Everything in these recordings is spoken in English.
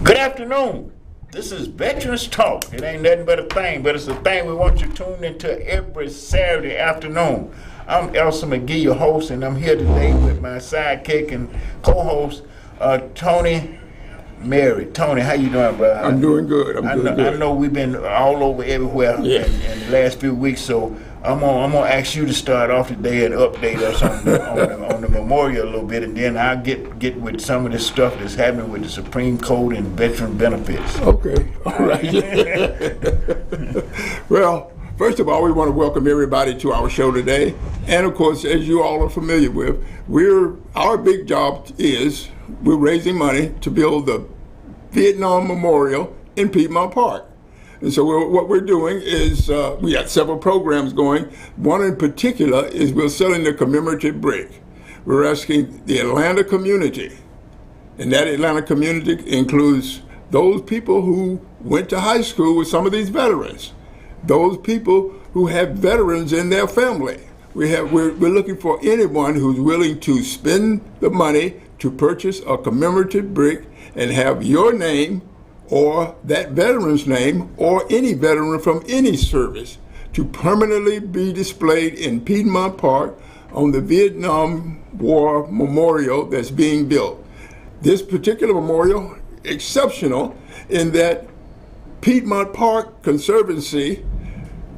Good afternoon. This is Veterans Talk. It ain't nothing but a thing, but it's a thing we want you tuned into every Saturday afternoon. I'm Elsa McGee, your host, and I'm here today with my sidekick and co-host, Tony Mary. Tony, how you doing, bro? I'm doing good. I know we've been all over everywhere in the last few weeks, so I'm gonna ask you to start off today and update us on the memorial a little bit, and then I'll get with some of this stuff that's happening with the Supreme Court and veteran benefits. Okay, all right. Well, first of all, we want to welcome everybody to our show today, and of course, as you all are familiar with, our big job is we're raising money to build the Vietnam Memorial in Piedmont Park. And so what we're doing is we got several programs going. One in particular is we're selling the commemorative brick. We're asking the Atlanta community, and that Atlanta community includes those people who went to high school with some of these veterans, those people who have veterans in their family. We're looking for anyone who's willing to spend the money to purchase a commemorative brick and have your name or that veteran's name or any veteran from any service to permanently be displayed in Piedmont Park on the Vietnam War Memorial that's being built. This particular memorial, exceptional in that Piedmont Park Conservancy,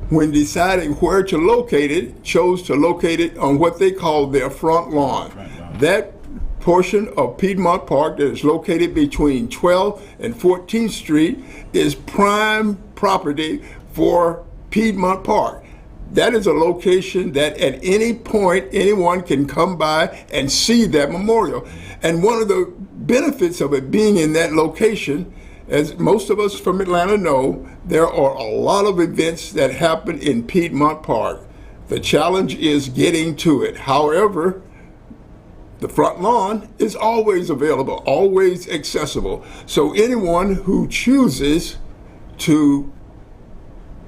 when deciding where to locate it, chose to locate it on what they call their front lawn. That portion of Piedmont Park that is located between 12th and 14th Street is prime property for Piedmont Park. That is a location that at any point anyone can come by and see that memorial. And one of the benefits of it being in that location, as most of us from Atlanta know, there are a lot of events that happen in Piedmont Park. The challenge is getting to it. However, the front lawn is always available, always accessible. So anyone who chooses to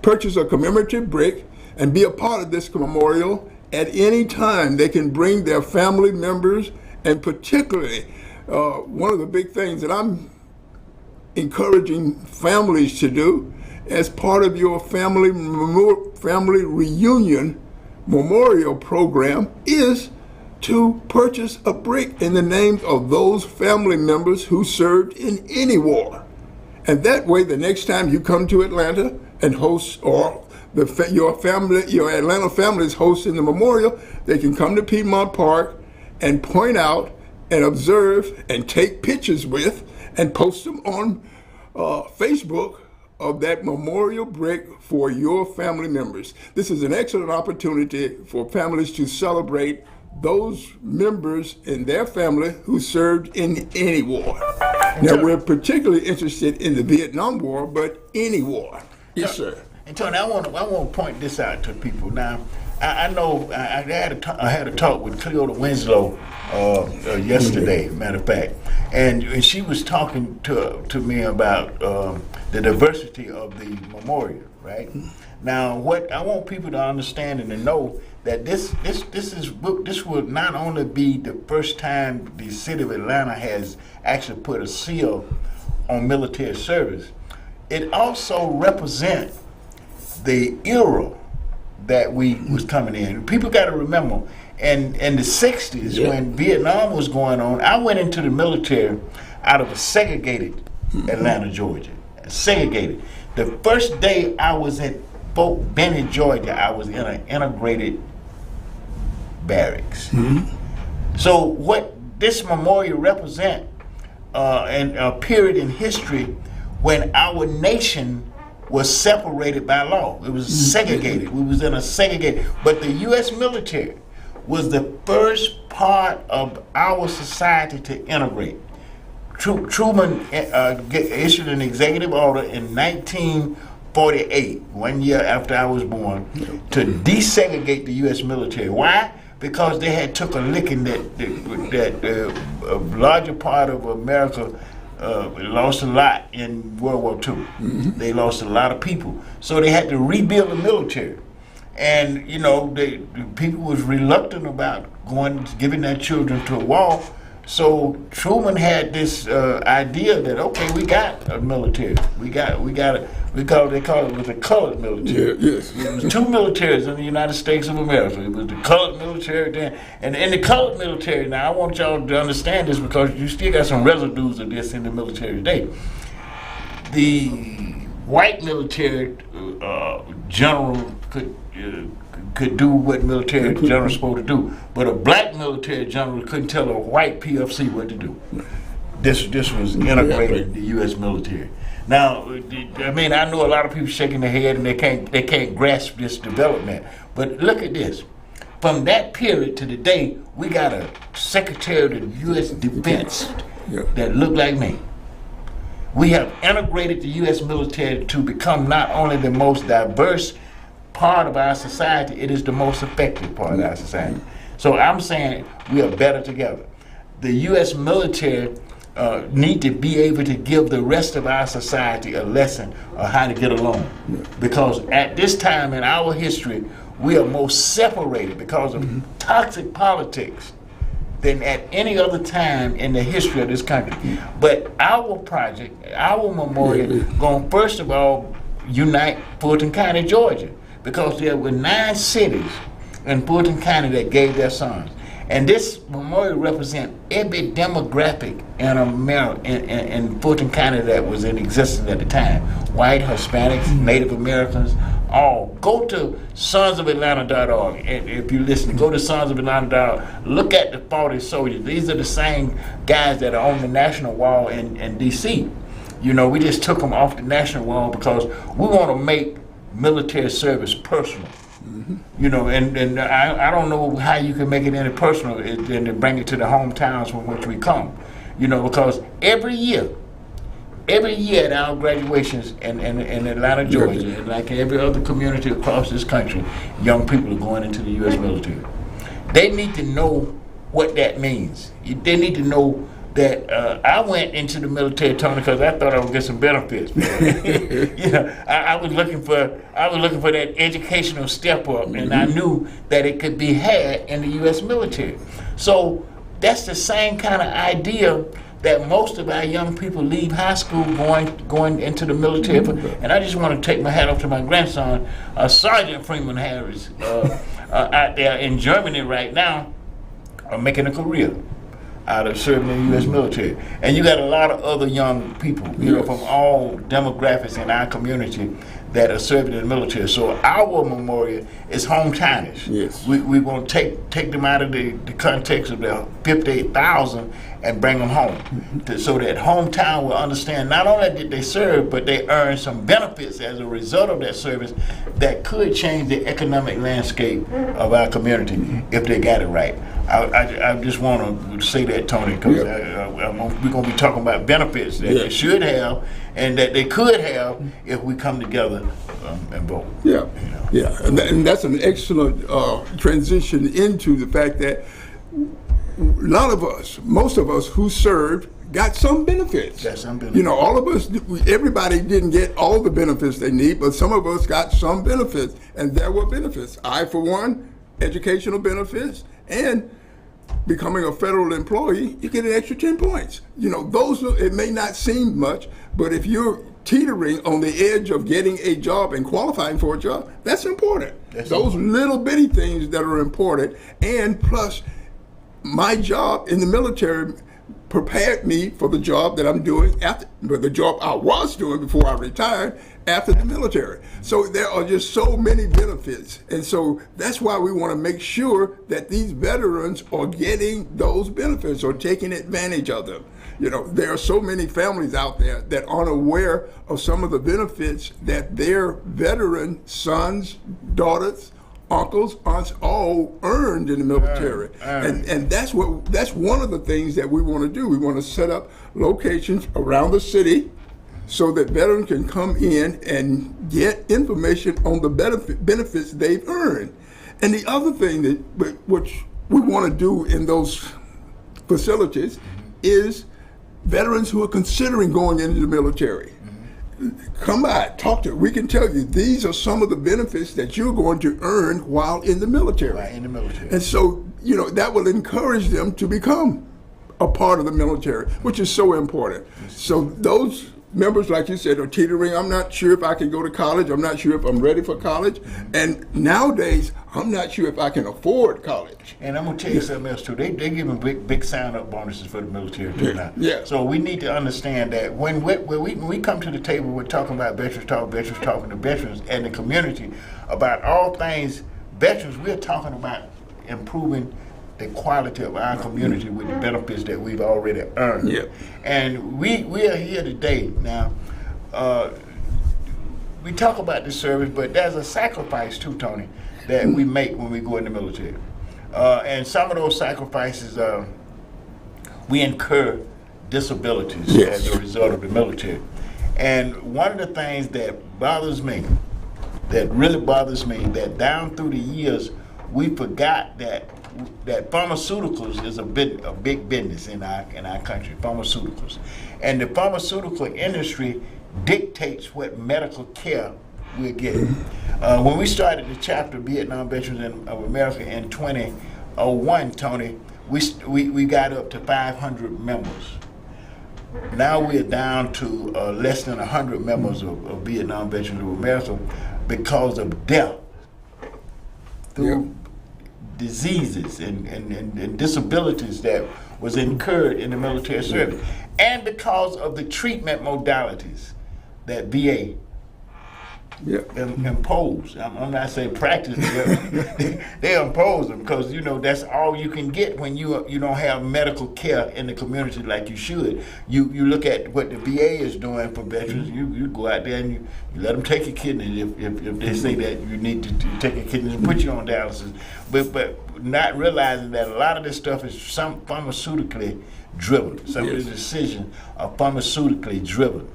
purchase a commemorative brick and be a part of this memorial at any time, they can bring their family members, and particularly one of the big things that I'm encouraging families to do as part of your family reunion memorial program is to purchase a brick in the names of those family members who served in any war. And that way, the next time you come to Atlanta and host, or your Atlanta family is hosting the memorial, they can come to Piedmont Park and point out and observe and take pictures with and post them on Facebook of that memorial brick for your family members. This is an excellent opportunity for families to celebrate those members in their family who served in any war. Now, we're particularly interested in the Vietnam War, but any war. Yes, sir. And Tony, I want to point this out to people. Now, I know I had a talk with Cleota Winslow yesterday, matter of fact, and she was talking to me about the diversity of the memorial, right? Now, what I want people to understand and to know that this will not only be the first time the city of Atlanta has actually put a seal on military service. It also represents the era that we was coming in. People got to remember, in the 60s, when Vietnam was going on, I went into the military out of a segregated Atlanta, Georgia. Segregated. The first day I was at Fort Benning, Georgia, I was in an integrated barracks. So what this memorial represent in a period in history when our nation was separated by law. It was segregated. We was in a segregated, but the U.S. military was the first part of our society to integrate. Truman issued an executive order in 1948, 1 year after I was born, to desegregate the U.S. military. Why? Because they had took a licking that a larger part of America lost a lot in World War II. They lost a lot of people. So they had to rebuild the military. And, the people was reluctant about giving their children to a war So Truman had this idea that, okay, we got a military. They call it was a colored military. Yeah, yes. It was two militaries in the United States of America. It was the colored military then, and in the colored military. Now I want y'all to understand this because you still got some residues of this in the military today. The white military general could do what military generals supposed to do, but a black military general couldn't tell a white PFC what to do. This was integrated in the U.S. military. Now, I mean, I know a lot of people shaking their head and they can't grasp this development. But look at this. From that period to today, we got a Secretary of the U.S. Defense that looked like me. We have integrated the U.S. military to become not only the most diverse part of our society, it is the most effective part of our society. So I'm saying we are better together. The U.S. military need to be able to give the rest of our society a lesson of how to get along. Because at this time in our history, we are most separated because of toxic politics than at any other time in the history of this country. But our project, our memorial, going to first of all unite Fulton County, Georgia, because there were 9 cities in Fulton County that gave their sons. And this memorial represents every demographic in America, in Fulton County that was in existence at the time. White, Hispanics, Native Americans, all. Go to sonsofAtlanta.org. If you listen, go to sonsofAtlanta.org. Look at the 40 soldiers. These are the same guys that are on the National Wall in D.C. You know, we just took them off the National Wall because we want to make military service personal. You know, and I don't know how you can make it any personal than to bring it to the hometowns from which we come. You know, because every year at our graduations in Atlanta, Georgia, and like every other community across this country, young people are going into the U.S. military. They need to know what that means. They need to know that I went into the military, Tony, because I thought I would get some benefits. You know, I was looking for that educational step up, and I knew that it could be had in the U.S. military. So that's the same kind of idea that most of our young people leave high school going into the military. And I just want to take my hat off to my grandson, Sergeant Freeman Harris, out there in Germany right now, making a career out of serving in the U.S. military. And you got a lot of other young people, you know, from all demographics in our community that are serving in the military. So our memorial is hometownish. Yes. We want to take them out of the context of the 58,000 and bring them home, so that hometown will understand not only did they serve, but they earned some benefits as a result of that service that could change the economic landscape of our community if they got it right. I just want to say that, Tony, because we're going to be talking about benefits that they should have and that they could have if we come together and vote. Yeah, you know? And that's an excellent transition into the fact that most of us who served got some benefits. Got some benefits. You know, all of us, everybody didn't get all the benefits they need, but some of us got some benefits, and there were benefits. I, for one, educational benefits, and becoming a federal employee, you get an extra 10 points. You know, those, it may not seem much, but if you're teetering on the edge of getting a job and qualifying for a job, that's important. Those little bitty things that are important, and plus, my job in the military prepared me for the job that I'm doing the job I was doing before I retired after the military. So there are just so many benefits. And so that's why we want to make sure that these veterans are getting those benefits or taking advantage of them. You know, there are so many families out there that aren't aware of some of the benefits that their veteran sons, daughters, uncles, aunts, all earned in the military. And that's one of the things that we want to do. We want to set up locations around the city so that veterans can come in and get information on the benefits they've earned. And the other thing which we want to do in those facilities is veterans who are considering going into the military. Come by, talk to us. We can tell you these are some of the benefits that you're going to earn while in the military. Right, in the military. And so, you know, that will encourage them to become a part of the military, which is so important. So those members, like you said, are teetering. I'm not sure if I can go to college. I'm not sure if I'm ready for college. And nowadays, I'm not sure if I can afford college. And I'm gonna tell you something else too. They giving big sign-up bonuses for the military too now. Yeah. So we need to understand that when we come to the table, we're talking about veterans talking to veterans and the community about all things veterans. We're talking about improving the quality of our community with the benefits that we've already earned. Yeah. And we are here today now. We talk about the service, but there's a sacrifice too, Tony, that we make when we go in the military. And some of those sacrifices, we incur disabilities as a result of the military. And one of the things that bothers me, that really bothers me, that down through the years, we forgot that pharmaceuticals is a big business in our country, pharmaceuticals. And the pharmaceutical industry dictates what medical care we're getting. When we started the chapter Vietnam Veterans of America in 2001, Tony, we got up to 500 members. Now we're down to less than 100 members of Vietnam Veterans of America because of death through diseases and disabilities that was incurred in the military service, and because of the treatment modalities that VA impose. I'm not saying practice, they impose them because that's all you can get when you don't have medical care in the community like you should. You look at what the VA is doing for veterans. You go out there and you let them take your kidneys if they say that you need to take your kidneys and put you on dialysis, but not realizing that a lot of this stuff is some pharmaceutically driven. Some of the decisions are pharmaceutically driven,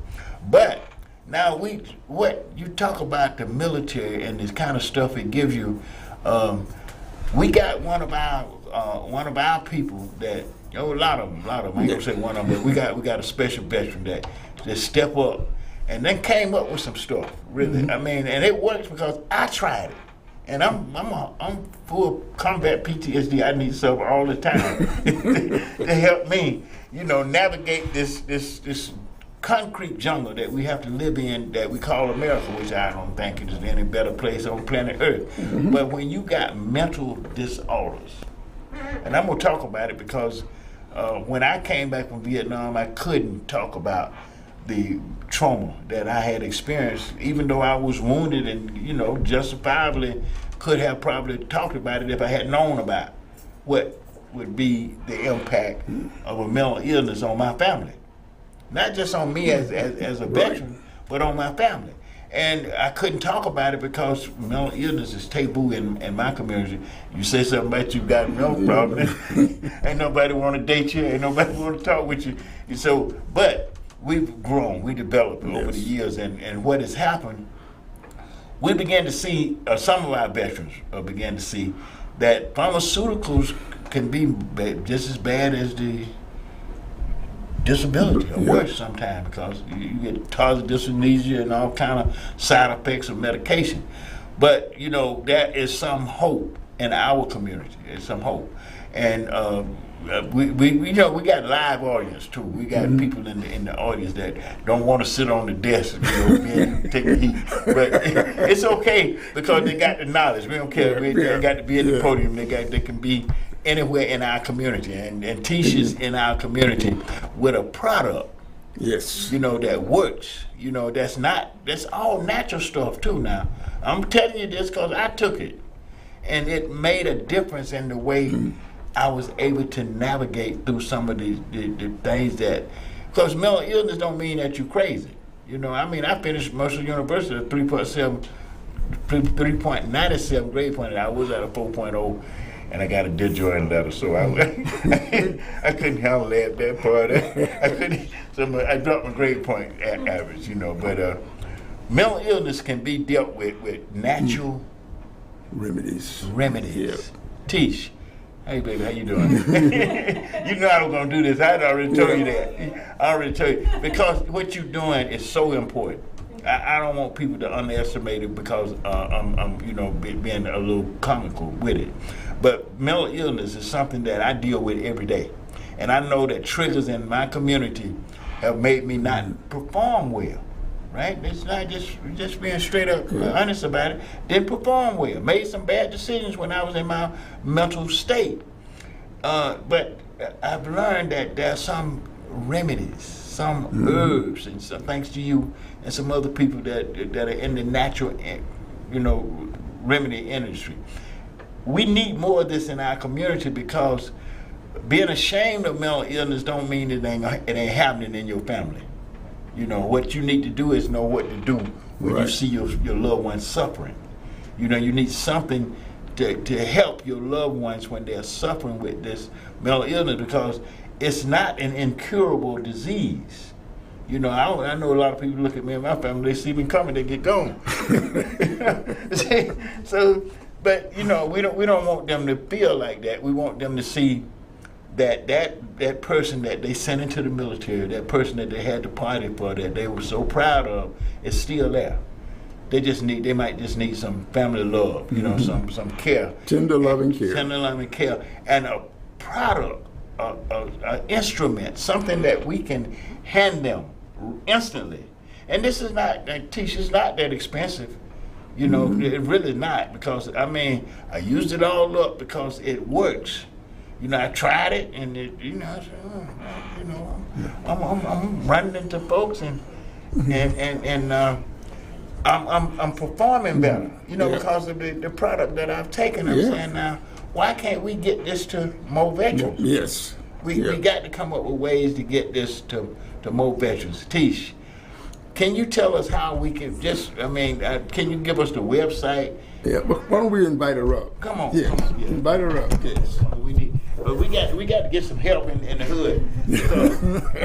but now what you talk about the military and this kind of stuff it gives you. We got one of our people that a lot of them. I ain't gonna say one of them, but we got a special veteran that just step up and then came up with some stuff. Really, I mean, and it works because I tried it, and I'm full combat PTSD. I need stuff all the time to help me, navigate this concrete jungle that we have to live in that we call America, which I don't think is any better place on planet Earth. But when you got mental disorders, and I'm gonna talk about it because when I came back from Vietnam, I couldn't talk about the trauma that I had experienced, even though I was wounded and justifiably could have probably talked about it if I had known about what would be the impact of a mental illness on my family. Not just on me as a veteran, but on my family. And I couldn't talk about it because mental illness is taboo in my community. You say something about you got no problem. Ain't nobody want to date you. Ain't nobody want to talk with you. And so, but we've grown, we developed over the years. And what has happened, we began to see, some of our veterans began to see that pharmaceuticals can be just as bad as the disability or worse sometimes, because you get tardive dyskinesia and all kind of side effects of medication. But there is some hope in our community. There's some hope, and we got live audience too. We got people in the audience that don't want to sit on the desk, and take the heat. But it's okay because they got the knowledge. We don't care. They got to be at the podium. They can be anywhere in our community, and Tisha's in our community with a product, that works. That's all natural stuff too. Now, I'm telling you this because I took it, and it made a difference in the way I was able to navigate through some of the things that, because mental illness don't mean that you're crazy. I finished Mercer University at 3.97 grade point. I was at a 4.0. And I got a disjointed letter, so I couldn't handle that part. I couldn't. So I dropped my grade point average, But mental illness can be dealt with natural remedies. Yeah. Tish, hey baby, how you doing? You know I was gonna do this. I had already told you that. I already told you because what you're doing is so important. I don't want people to underestimate it because I'm being a little comical with it. But mental illness is something that I deal with every day. And I know that triggers in my community have made me not perform well. Right? It's not just being straight up honest about it. Didn't perform well. Made some bad decisions when I was in my mental state. But I've learned that there are some remedies, some herbs, and some thanks to you and some other people that are in the natural, remedy industry. We need more of this in our community, because being ashamed of mental illness don't mean it ain't happening in your family. What you need to do is know what to do when you see your loved ones suffering. You need something to help your loved ones when they're suffering with this mental illness, because it's not an incurable disease. I know a lot of people look at me and my family, they see me coming, they get going. So, but we don't want them to feel like that. We want them to see that person that they sent into the military, that person that they had to party for, that they were so proud of, is still there. They might just need some family love, some care. Tender loving care. Tender loving care. And a product, an instrument, something that we can hand them instantly. And this is not, it's not that expensive. It really not, because I used it all up because it works. I tried it, and I said, I'm running into folks, and I'm performing better, because of the product that I've taken. I'm saying now, why can't we get this to more veterans? Yes. We got to come up with ways to get this to more veterans. Tish, can you tell us how we can can you give us the website? Yeah, why don't we invite her up? Come on. Yeah. Come on. Yeah. Invite her up. Yes. We got to get some help in the hood.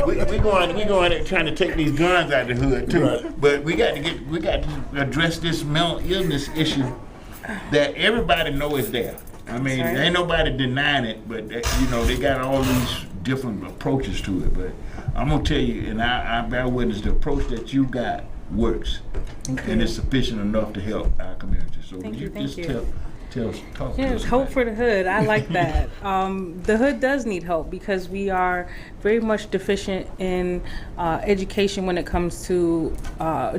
We're going and trying to take these guns out of the hood too. Right. But we got to address this mental illness issue that everybody know is there. Ain't nobody denying it, but they got all these different approaches to it. But I'm gonna tell you, and I bear witness, the approach that you got works, and it's sufficient enough to help our community. So Thank you. talk to Yes, us hope about for the hood. I like that. The hood does need help, because we are very much deficient in education when it comes to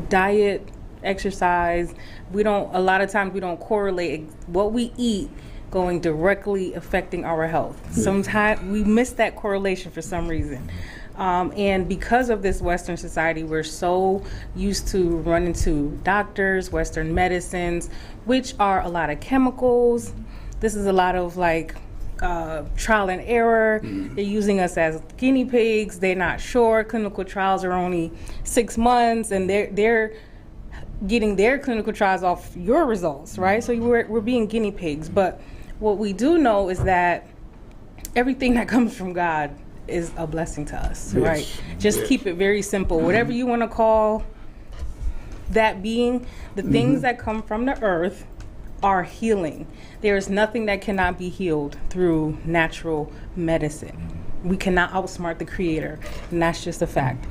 diet, exercise. A lot of times we don't correlate what we eat going directly affecting our health. Sometimes we miss that correlation for some reason. And because of this Western society, we're so used to running to doctors, Western medicines, which are a lot of chemicals. This is a lot of trial and error. They're using us as guinea pigs. They're not sure. Clinical trials are only 6 months, and they're getting their clinical trials off your results, right? So we're being guinea pigs. But what we do know is that everything that comes from God is a blessing to us, right? Just keep it very simple. Whatever you want to call that being, the things that come from the earth are healing. There is nothing that cannot be healed through natural medicine. We cannot outsmart the Creator, and that's just a fact.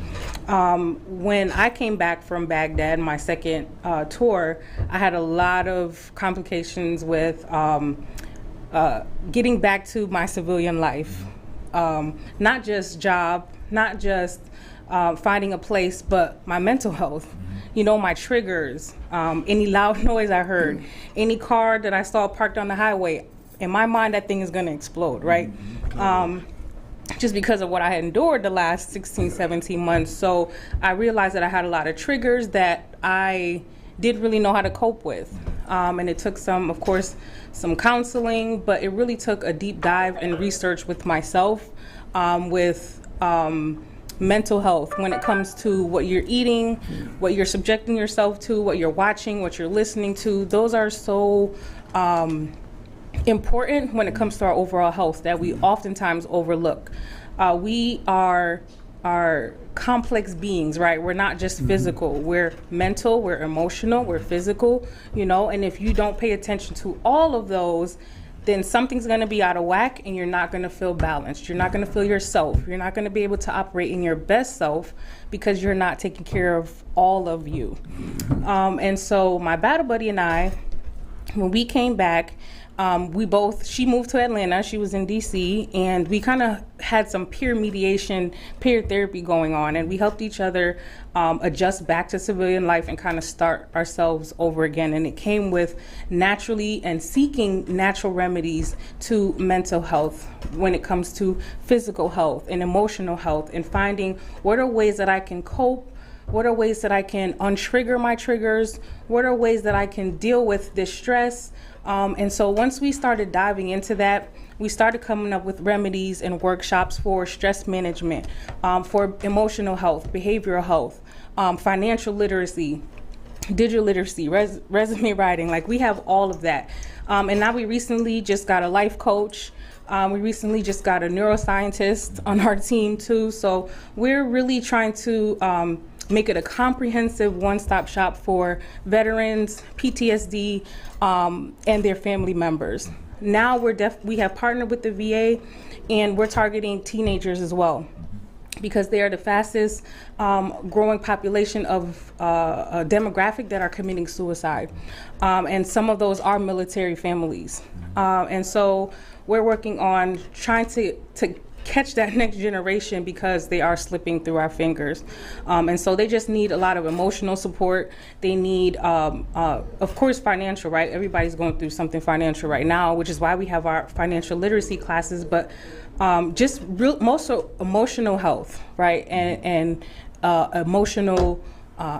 When I came back from Baghdad, my second tour, I had a lot of complications with getting back to my civilian life. Not just job, not just finding a place, but my mental health. My triggers, any loud noise I heard, any car that I saw parked on the highway, in my mind that thing is going to explode, right? Just because of what I had endured the last 16, 17 months. So I realized that I had a lot of triggers that I didn't really know how to cope with. And it took some counseling, but it really took a deep dive and research with myself, with mental health when it comes to what you're eating, what you're subjecting yourself to, what you're watching, what you're listening to. Those are so important when it comes to our overall health that we oftentimes overlook. We are complex beings, right? We're not just physical. We're mental, we're emotional, we're physical, and if you don't pay attention to all of those, then something's going to be out of whack and you're not going to feel balanced. You're not going to feel yourself. You're not going to be able to operate in your best self because you're not taking care of all of you. And so my battle buddy and I, when we came back, She moved to Atlanta, she was in DC, and we kind of had some peer mediation, peer therapy going on, and we helped each other adjust back to civilian life and kind of start ourselves over again. And it came with naturally and seeking natural remedies to mental health when it comes to physical health and emotional health, and finding what are ways that I can cope. What are ways that I can untrigger my triggers? What are ways that I can deal with this stress? And so once we started diving into that, we started coming up with remedies and workshops for stress management, for emotional health, behavioral health, financial literacy, digital literacy, resume writing. Like, we have all of that. And now we recently just got a life coach. We recently just got a neuroscientist on our team too. So we're really trying to make it a comprehensive one-stop shop for veterans, PTSD, and their family members. Now we have partnered with the VA, and we're targeting teenagers as well, because they are the fastest growing population of a demographic that are committing suicide. And some of those are military families. And so we're working on trying to catch that next generation, because they are slipping through our fingers. And so they just need a lot of emotional support. They need, of course, financial, right? Everybody's going through something financial right now, which is why we have our financial literacy classes, but just most emotional health, right? And emotional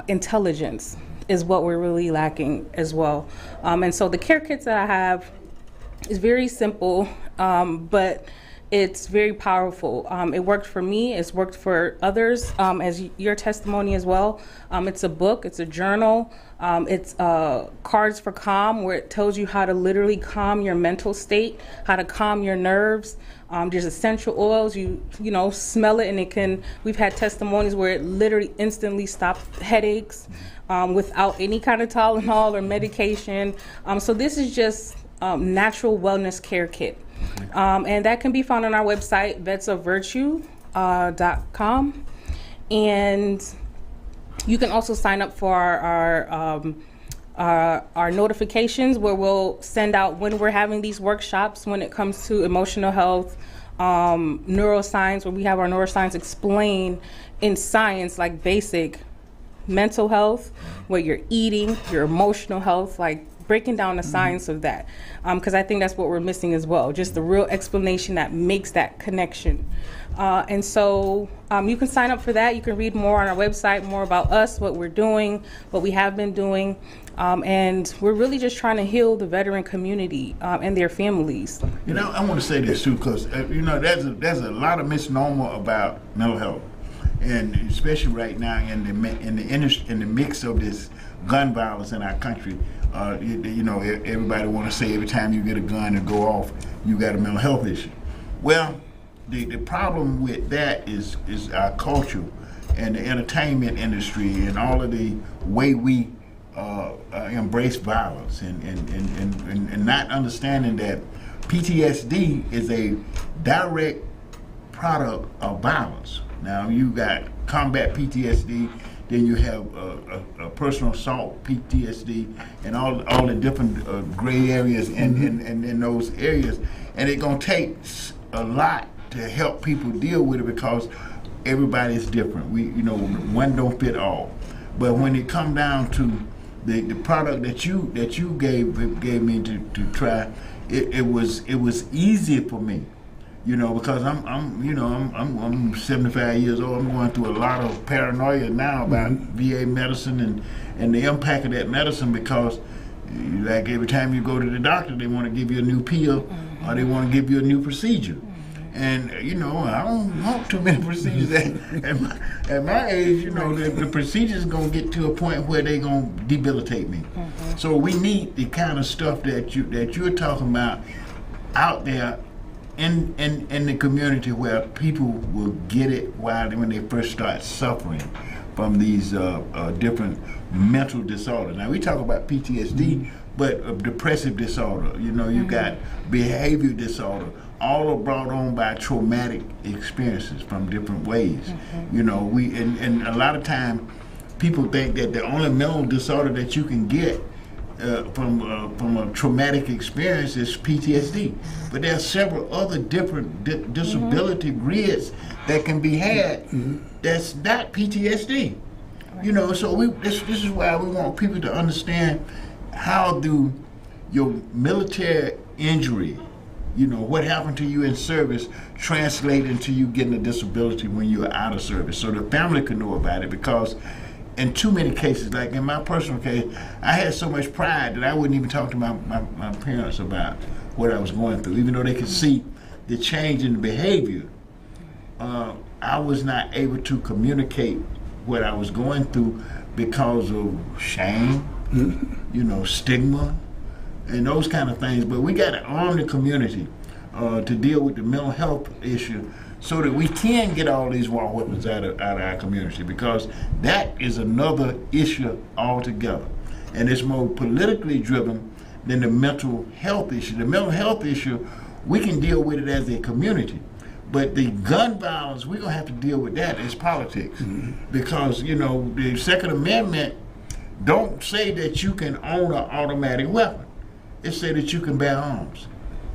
intelligence is what we're really lacking as well. And so the care kits that I have is very simple, but it's very powerful. It worked for me, it's worked for others, as your testimony as well. It's a book, it's a journal, it's Cards for Calm, where it tells you how to literally calm your mental state, how to calm your nerves. There's essential oils, you know, smell it and it can, we've had testimonies where it literally instantly stopped headaches without any kind of Tylenol or medication. So this is just natural wellness care kit. And that can be found on our website, vetsofvirtue.com. And you can also sign up for our notifications, where we'll send out when we're having these workshops when it comes to emotional health, neuroscience, where we have our neuroscience explain in science, like basic mental health, what you're eating, your emotional health, like breaking down the science of that, because I think that's what we're missing as well, just the real explanation that makes that connection. And so you can sign up for that. You can read more on our website, more about us, what we're doing, what we have been doing, and we're really just trying to heal the veteran community and their families. You know, I want to say this too, because you know, there's a lot of misnomer about mental health, and especially right now in the mix of this gun violence in our country. You know, everybody want to say every time you get a gun and go off, you got a mental health issue. Well, the problem with that is our culture and the entertainment industry and all of the way we embrace violence and not understanding that PTSD is a direct product of violence. Now, you got combat PTSD, then you have a personal assault PTSD, and all the different gray areas in those areas, and it's gonna take a lot to help people deal with it, because everybody's different. One don't fit all. But when it come down to the product that you gave me to try, it was easier for me. You know, because I'm 75 years old. I'm going through a lot of paranoia now about VA medicine and the impact of that medicine, because like every time you go to the doctor, they want to give you a new pill or they want to give you a new procedure. And you know, I don't want too many procedures at my age. You know, the procedures gonna get to a point where they gonna debilitate me. So we need the kind of stuff that you're talking about out there in the community, where people will get it when they first start suffering from these different mental disorders. Now we talk about PTSD, but depressive disorder, you know, you got behavior disorder, all are brought on by traumatic experiences from different ways. You know, and a lot of time people think that the only mental disorder that you can get from a traumatic experience is PTSD. But there are several other different disability grids that can be had that's not PTSD. You know, so this is why we want people to understand how do your military injury, you know, what happened to you in service translate into you getting a disability when you're out of service, so the family can know about it. Because in too many cases, like in my personal case, I had so much pride that I wouldn't even talk to my parents about what I was going through, even though they could see the change in the behavior. I was not able to communicate what I was going through because of shame, you know, stigma, and those kind of things. But we got to arm the community to deal with the mental health issue, so that we can get all these war weapons out of our community, because that is another issue altogether. And it's more politically driven than the mental health issue. The mental health issue, we can deal with it as a community. But the gun violence, we're going to have to deal with that as politics. Because, you know, the Second Amendment don't say that you can own an automatic weapon. It say that you can bear arms.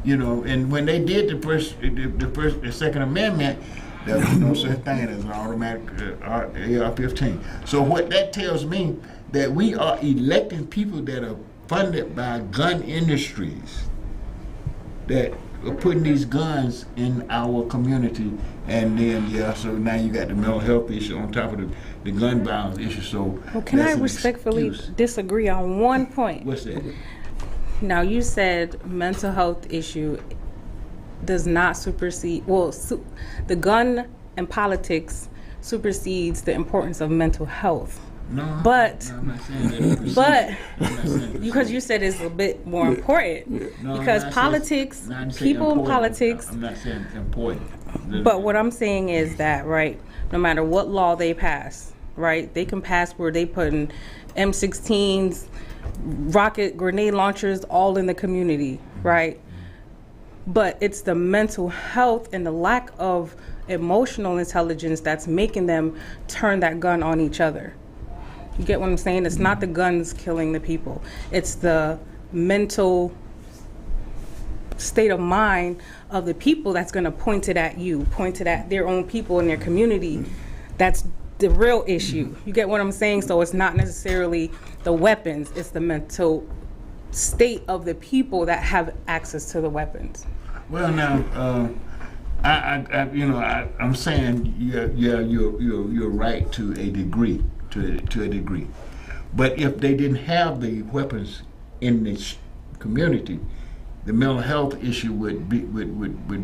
You know, and when they did the Second Amendment, there was no such thing as an automatic AR-15. So what that tells me, that we are electing people that are funded by gun industries that are putting these guns in our community. And then, so now you got the mental health issue on top of the gun violence issue. So well, can I respectfully disagree on one point? What's that? Now, you said mental health issue does not supersede, the gun and politics supersedes the importance of mental health. No, but I'm not saying that. But because you said it's a bit more important, because politics, people in politics. I'm not saying important. But what I'm saying is that, right, no matter what law they pass, right, they can pass where they put in M16s, rocket grenade launchers, all in the community, right? But it's the mental health and the lack of emotional intelligence that's making them turn that gun on each other. You get what I'm saying? It's not the guns killing the people. It's the mental state of mind of the people that's going to point it at you, point it at their own people in their community. That's the real issue. You get what I'm saying? So it's not necessarily the weapons, it's the mental state of the people that have access to the weapons. Well, now, I'm saying you're right to a degree, to a degree. But if they didn't have the weapons in this community, the mental health issue would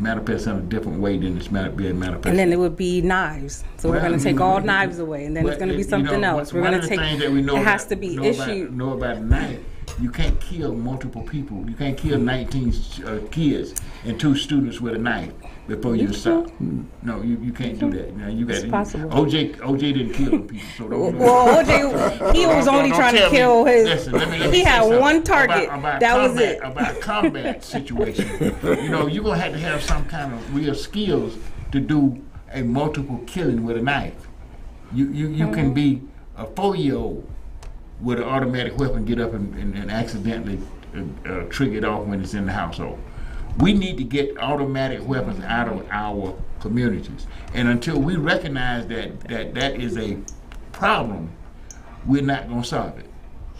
manifest in a different way than it's being manifested. And then it would be knives. So we're going to take all knives away, and then it's going to be something else. We're going to take. It has to be issued. Know about a knife. You can't kill multiple people. You can't kill 19 kids and 2 students with a knife before you stop. No, you can't do that. Now you got. It's possible. OJ didn't kill people, so don't. Well, OJ, he was only trying to kill his. Listen, he had one target. About that combat, was it. About combat situation. You know, you're gonna have to have some kind of real skills to do a multiple killing with a knife. You can be a 4-year-old with an automatic weapon, get up and accidentally trigger it off when it's in the household. We need to get automatic weapons out of our communities. And until we recognize that is a problem, we're not going to solve it.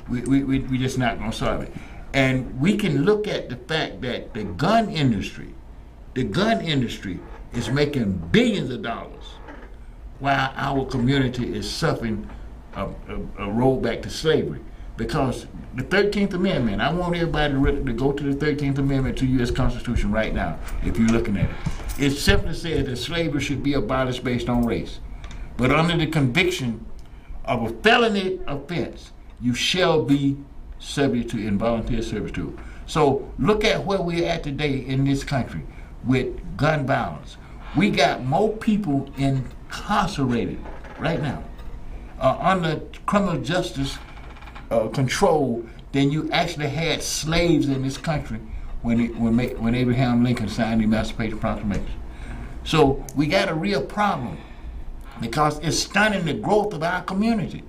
We're just not going to solve it. And we can look at the fact that the gun industry is making billions of dollars while our community is suffering a rollback to slavery. Because the 13th Amendment, I want everybody to go to the 13th Amendment to U.S. Constitution right now, if you're looking at it. It simply says that slavery should be abolished based on race. But under the conviction of a felony offense, you shall be subject to involuntary servitude. So look at where we're at today in this country with gun violence. We got more people incarcerated right now under criminal justice control than you actually had slaves in this country when Abraham Lincoln signed the Emancipation Proclamation. So we got a real problem because it's stunning the growth of our community.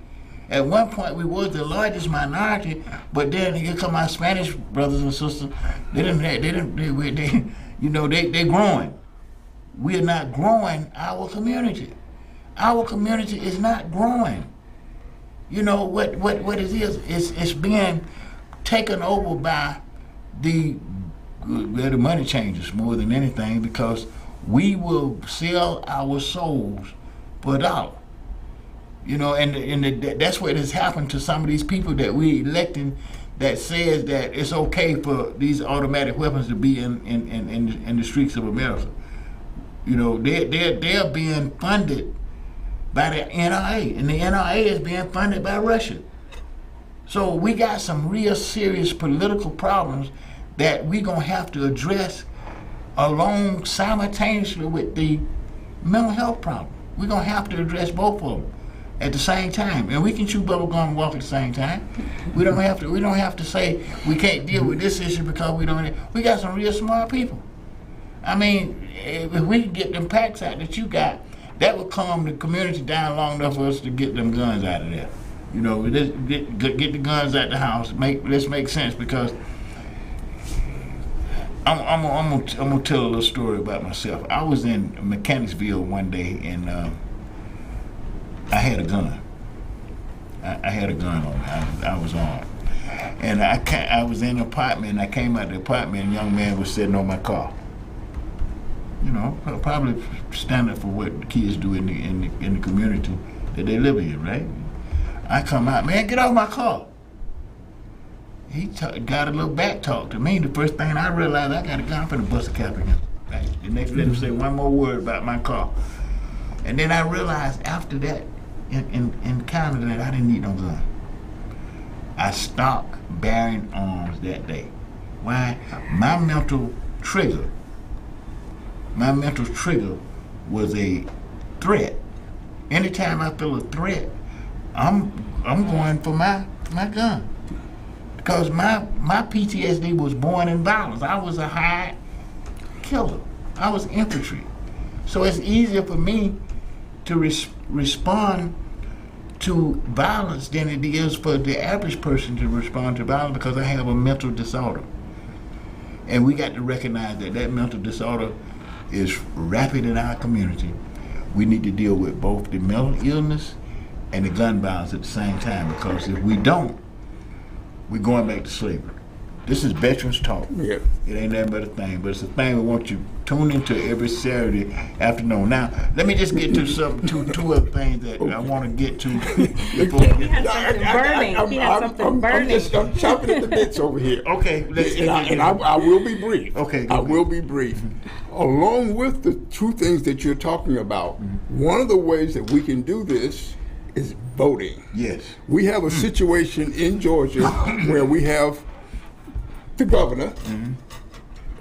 At one point, we were the largest minority, but then here come our Spanish brothers and sisters. They growing. We are not growing our community. Our community is not growing. You know what it is? It's being taken over by the money changers more than anything, because we will sell our souls for $1. You know, and that's what has happened to some of these people that we electing, that says that it's okay for these automatic weapons to be in the streets of America. You know, they're being funded by the NRA, and the NRA is being funded by Russia. So we got some real serious political problems that we're going to have to address along simultaneously with the mental health problem. We're going to have to address both of them at the same time. And we can chew bubble gum and walk at the same time. We don't have to say we can't deal with this issue because we got some real smart people. I mean, if we can get them packs out that you got, that would calm the community down long enough for us to get them guns out of there. You know, get the guns out the house. Let's make sense, because I'm gonna tell a little story about myself. I was in Mechanicsville one day, and I had a gun. I had a gun on me. I was armed, and I was in an apartment. And I came out of the apartment, and a young man was sitting on my car. You know, probably standard for what the kids do in the community that they live in, right? I come out, man, get off my car. He got a little back talk to me. The first thing I realized, I got a gun for the bust a cap again. Right? The next let him say one more word about my car. And then I realized after that encounter that I didn't need no gun. I stopped bearing arms that day. Why? My mental trigger was a threat. Anytime I feel a threat, I'm going for my gun. Because my PTSD was born in violence. I was a high killer. I was infantry. So it's easier for me to respond to violence than it is for the average person to respond to violence, because I have a mental disorder. And we got to recognize that mental disorder is rapid in our community. We need to deal with both the mental illness and the gun violence at the same time, because if we don't, we're going back to slavery. This is Veterans Talk. Yeah. It ain't that but a thing, but it's a thing we want you to tune into every Saturday afternoon. Now, let me just get to two other things that I want to get to. Before He had something burning. I'm chopping at the bits over here. Okay. I will be brief. Okay. I will be brief. Along with the two things that you're talking about, one of the ways that we can do this is voting. Yes. We have a situation in Georgia where we have the governor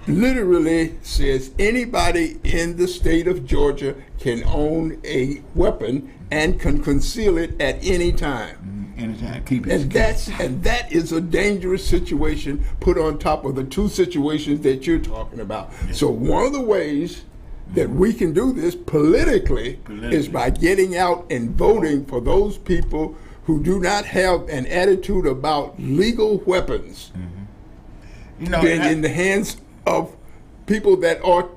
literally says anybody in the state of Georgia can own a weapon and can conceal it at any time. Anytime. Keep it. And that is a dangerous situation put on top of the two situations that you're talking about. Yes. So one of the ways that we can do this politically is by getting out and voting for those people who do not have an attitude about legal weapons in the hands of people that are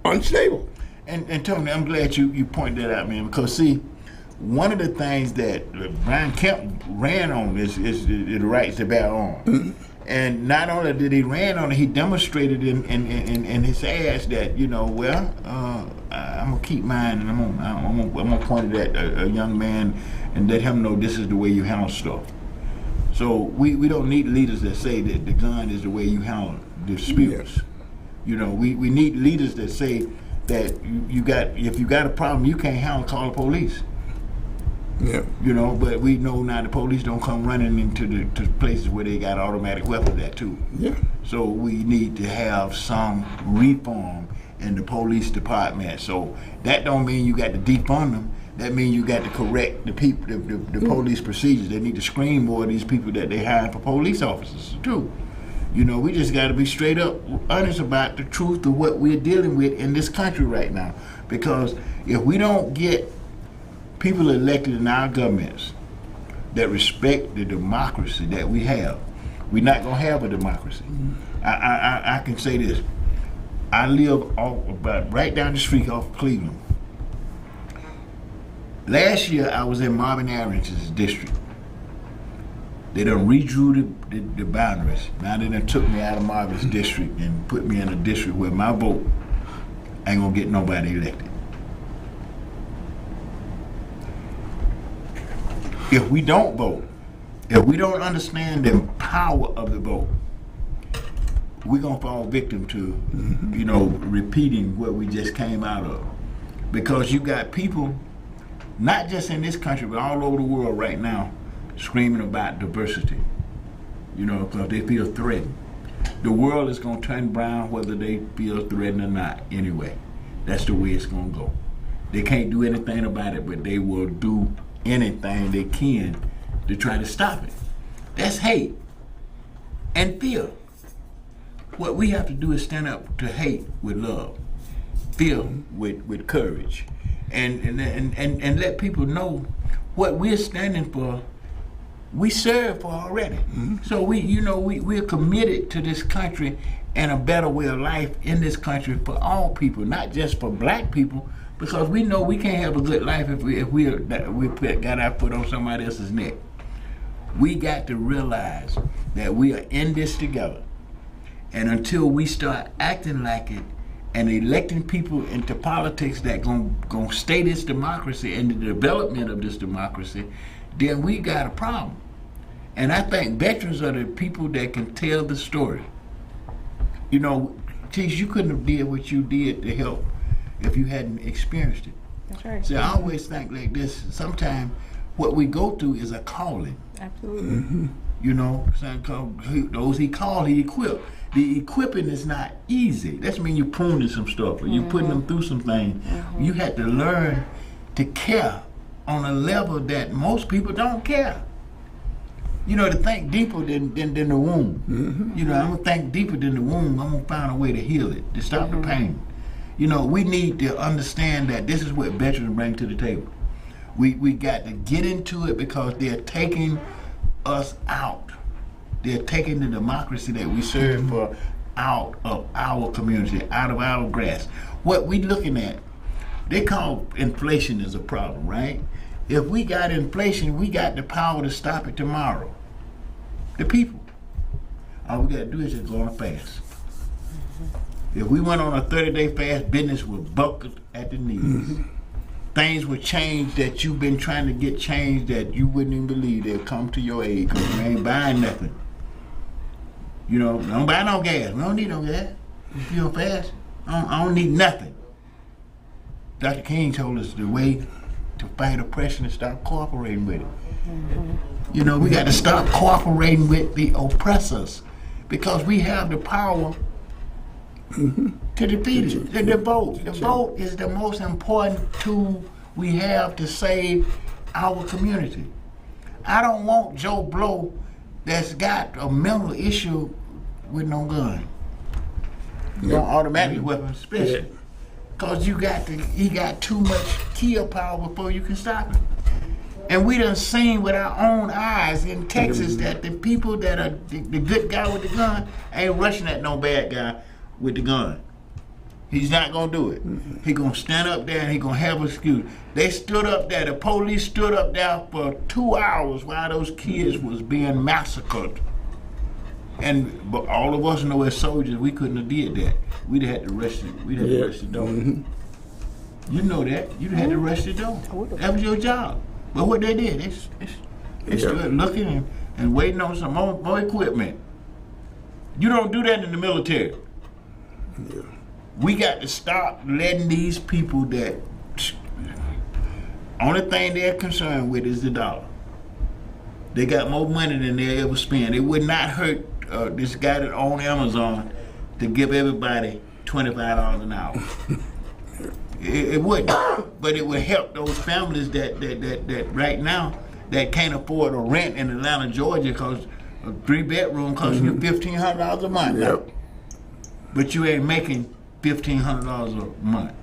unstable. And Tony, I'm glad you pointed that out, man, because see, one of the things that Brian Kemp ran on is the right to bear arms. And not only did he ran on it, he demonstrated in his ads that, I'm gonna keep mine, and I'm gonna point it at a young man and let him know this is the way you handle stuff. So we don't need leaders that say that the gun is the way you handle disputes. Yes. We need leaders that say that if you got a problem you can't handle, call the police. Yeah. But we know now the police don't come running into to places where they got automatic weapons at too. Yeah. So we need to have some reform in the police department. So that don't mean you got to defund them. That means you got to correct the people, the police procedures. They need to screen more of these people that they hire for police officers too. We just got to be straight up honest about the truth of what we're dealing with in this country right now. Because if we don't get people elected in our governments that respect the democracy that we have. We're not gonna have a democracy. I can say this. I live about right down the street off Cleveland. Last year I was in Marvin Arrington's district. They done redrew the boundaries. Now they done took me out of Marvin's district and put me in a district where my vote ain't gonna get nobody elected. If we don't vote, if we don't understand the power of the vote, we're gonna fall victim to, repeating what we just came out of. Because you got people, not just in this country, but all over the world right now, screaming about diversity, because they feel threatened. The world is gonna turn brown whether they feel threatened or not anyway. That's the way it's gonna go. They can't do anything about it, but they will do anything they can to try to stop it. That's hate and fear. What we have to do is stand up to hate with love, fear with courage, and let people know what we're standing for. We serve for already. So we're committed to this country and a better way of life in this country for all people, not just for black people, because we know we can't have a good life if we got our foot on somebody else's neck. We got to realize that we are in this together, and until we start acting like it and electing people into politics that gonna stay this democracy and the development of this democracy, then we got a problem. And I think veterans are the people that can tell the story. Tease, you couldn't have did what you did to help if you hadn't experienced it. That's right. So I always think like this, sometimes what we go through is a calling. Absolutely. Those he called, he equipped. The equipping is not easy. That means you're pruning some stuff, or you're putting them through some things. You had to learn to care on a level that most people don't care. To think deeper than the womb. I'm gonna think deeper than the womb. I'm gonna find a way to heal it, to stop the pain. We need to understand that this is what veterans bring to the table. We got to get into it because they're taking us out. They're taking the democracy that we serve for out of our community, out of our grasp. What we looking at, they call inflation as a problem, right? If we got inflation, we got the power to stop it tomorrow. The people. All we got to do is just go on a fast. If we went on a 30-day fast, business would buckle at the knees. Things would change that you've been trying to get changed that you wouldn't even believe they'll come to your aid because you ain't buying nothing. Don't buy no gas. We don't need no gas. If you're fast, I don't need nothing. Dr. King told us the way to fight oppression is stop cooperating with it. We got to stop cooperating with the oppressors because we have the power to defeat it. The vote. The vote is the most important tool we have to save our community. I don't want Joe Blow that's got a mental issue with no gun. No automatic weapon, especially. Because he got too much kill power before you can stop him. And we done seen with our own eyes in Texas that the people that are the good guy with the gun ain't rushing at no bad guy with the gun. He's not gonna do it. He gonna stand up there and he gonna have an excuse. They stood up there, the police stood up there for 2 hours while those kids was being massacred. But all of us know as soldiers, we couldn't have did that. We'd have had to rush it. We'd have to rush the door. You know that. You'd have had to rush the door. That was your job. But what they did, they stood looking and waiting on some more equipment. You don't do that in the military. We got to stop letting these people that only thing they're concerned with is the dollar. They got more money than they ever spend. It would not hurt this guy that owns Amazon to give everybody $25 an hour. It wouldn't, but it would help those families that right now that can't afford a rent in Atlanta, Georgia, because a 3-bedroom costs you $1,500 a month. Yep. But you ain't making $1,500 a month.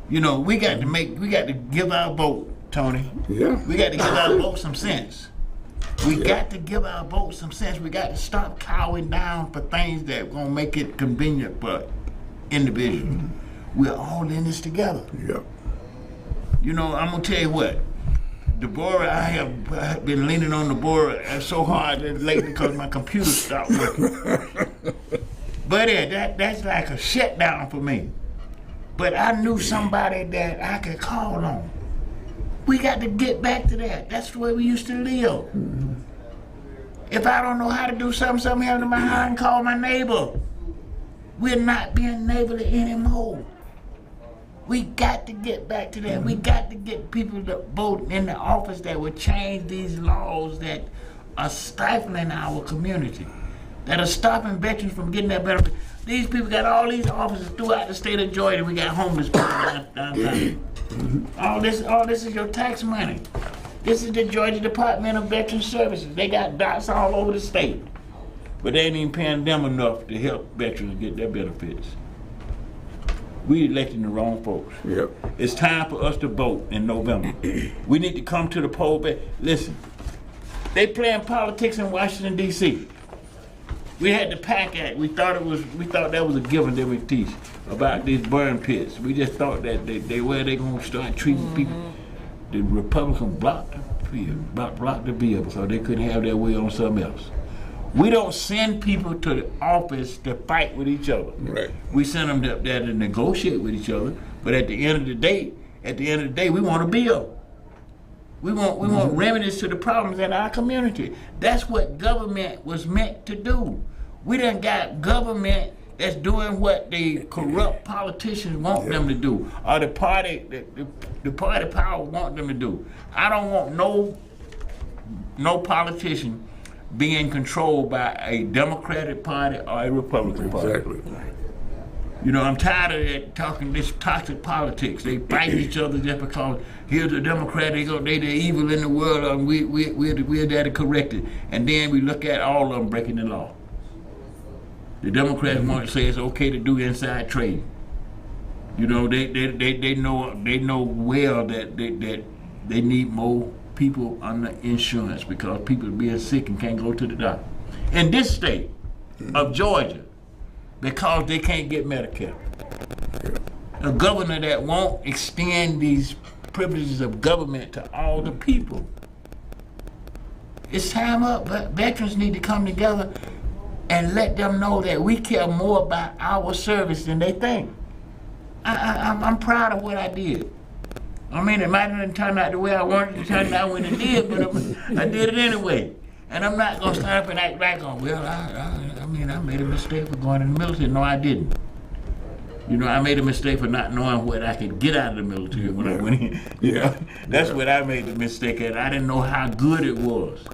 We got to give our vote Tony. Yeah. We got to give our vote some sense. We got to give our vote some sense. We got to stop cowering down for things that are going to make it convenient for individuals. We're all in this together. Yep. You know, I'm going to tell you what. Deborah, I have been leaning on Deborah so hard lately because my computer stopped working. But that's like a shutdown for me. But I knew somebody that I could call on. We got to get back to that. That's the way we used to live. If I don't know how to do something happened to my house, I can call my neighbor. We're not being neighborly anymore. We got to get back to that. We got to get people to vote in the office that will change these laws that are stifling our community, that are stopping veterans from getting their benefit. These people got all these offices throughout the state of Georgia. We got homeless people downtown. All this is your tax money. This is the Georgia Department of Veteran Services. They got dots all over the state, but they ain't even paying them enough to help veterans get their benefits. We electing the wrong folks. Yep. It's time for us to vote in November. We need to come to the poll. Listen, they playing politics in Washington D.C. We had the PAC Act. We thought that was a given that we teach about these burn pits. We just thought that they gonna start treating people. The Republicans blocked the bill so they couldn't have their way on something else. We don't send people to the office to fight with each other. Right. We send them there to negotiate with each other. But at the end of the day, we want a bill. We want remedies to the problems in our community. That's what government was meant to do. We done got government that's doing what the corrupt politicians want them to do, or the party power want them to do. I don't want no politician being controlled by a Democratic Party or a Republican Party. Exactly. You know, I'm tired of that talking this toxic politics. They fight each other just because here's a Democrat, they the evil in the world, and we're there to correct it. And then we look at all of them breaking the law. The Democrats want to say it's okay to do inside trading. You know, they know well that they need more people under insurance because people are being sick and can't go to the doctor. In this state of Georgia, because they can't get Medicare. A governor that won't extend these privileges of government to all the people. It's time up. Veterans need to come together and let them know that we care more about our service than they think. I'm proud of what I did. I mean, it might not turn out the way I wanted it to turn out when it did, but I did it anyway. And I'm not going to stand up and act like, oh, well, I made a mistake for going in the military. No, I didn't. You know, I made a mistake for not knowing what I could get out of the military when I went in. You know, that's what I made the mistake at. I didn't know how good it was.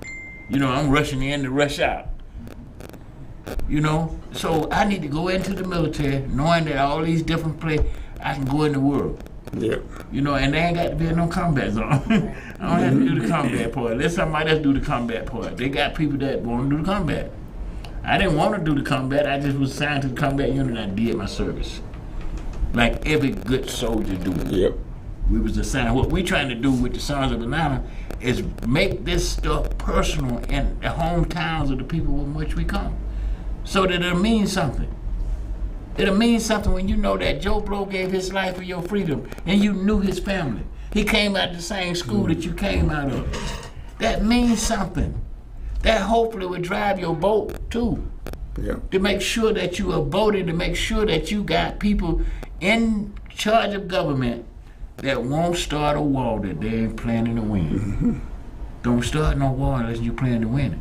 You know, I'm rushing in to rush out. You know, so I need to go into the military knowing that all these different places, I can go in the world. Yep. You know, and they ain't got to be in no combat zone. I don't have to do the combat part. Let somebody else do the combat part. They got people that want to do the combat. I didn't want to do the combat. I just was assigned to the combat unit and I did my service. Like every good soldier do. Yep. We was assigned. What we trying to do with the Sons of Atlanta is make this stuff personal in the hometowns of the people from which we come. So that it'll mean something. It'll mean something when you know that Joe Blow gave his life for your freedom and you knew his family. He came out of the same school that you came out of. That means something. That hopefully will drive your vote too. Yeah. To make sure that you are voting, to make sure that you got people in charge of government that won't start a war that they ain't planning to win. Mm-hmm. Don't start no war unless you plan to win it.